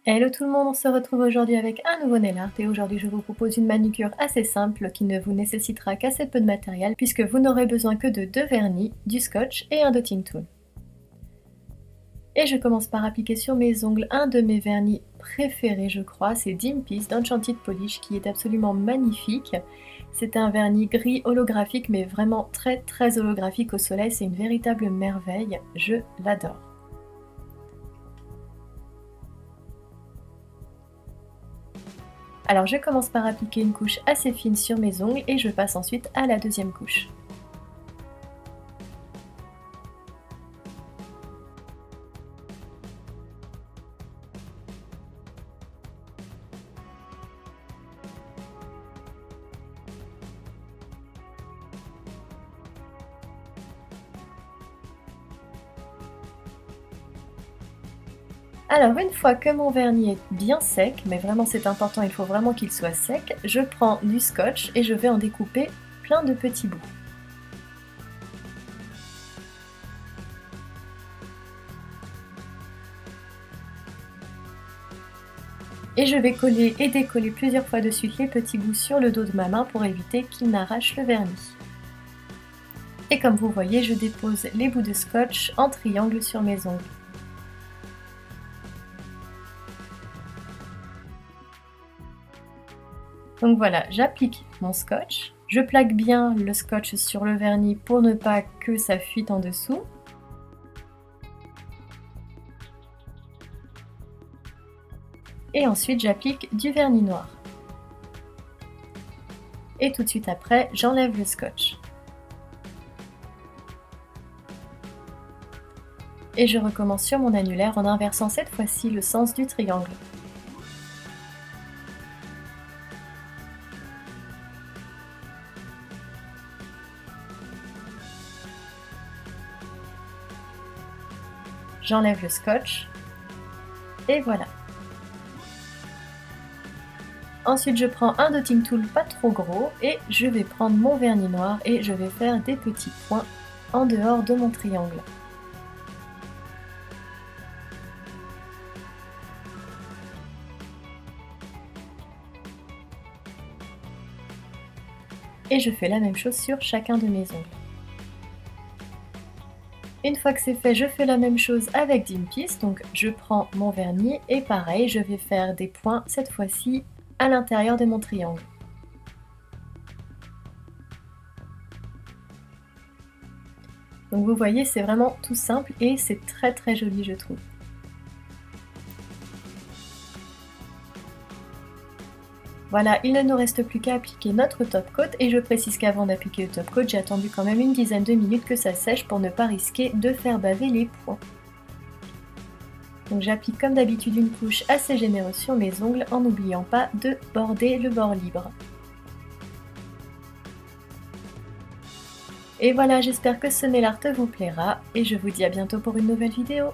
Hello tout le monde, on se retrouve aujourd'hui avec un nouveau nail art et aujourd'hui je vous propose une manucure assez simple qui ne vous nécessitera qu'assez peu de matériel puisque vous n'aurez besoin que de 2 vernis, du scotch et un dotting tool. Et je commence par appliquer sur mes ongles un de mes vernis préférés je crois, c'est Dimpis d'Enchanted Polish qui est absolument magnifique. C'est un vernis gris holographique mais vraiment très holographique au soleil, c'est une véritable merveille, je l'adore. Alors je commence par appliquer une couche assez fine sur mes ongles et je passe ensuite à la deuxième couche. Alors une fois que mon vernis est bien sec, mais vraiment c'est important, il faut vraiment qu'il soit sec, je prends du scotch et je vais en découper plein de petits bouts. Et je vais coller et décoller plusieurs fois de suite les petits bouts sur le dos de ma main pour éviter qu'ils n'arrachent le vernis. Et comme vous voyez, je dépose les bouts de scotch en triangle sur mes ongles. Donc voilà, j'applique mon scotch, je plaque bien le scotch sur le vernis pour ne pas que ça fuite en dessous. Et ensuite j'applique du vernis noir. Et tout de suite après, j'enlève le scotch. Et je recommence sur mon annulaire en inversant cette fois-ci le sens du triangle. J'enlève le scotch. Et voilà. Ensuite je prends un dotting tool pas trop gros et je vais prendre mon vernis noir et je vais faire des petits points en dehors de mon triangle. Et je fais la même chose sur chacun de mes ongles. Une fois que c'est fait, je fais la même chose avec Dimpis, donc je prends mon vernis et pareil, je vais faire des points cette fois-ci à l'intérieur de mon triangle. Donc vous voyez, c'est vraiment tout simple et c'est très joli je trouve. Voilà, il ne nous reste plus qu'à appliquer notre top coat et je précise qu'avant d'appliquer le top coat, j'ai attendu quand même une dizaine de minutes que ça sèche pour ne pas risquer de faire baver les points. Donc j'applique comme d'habitude une couche assez généreuse sur mes ongles en n'oubliant pas de border le bord libre. Et voilà, j'espère que ce nail art vous plaira et je vous dis à bientôt pour une nouvelle vidéo.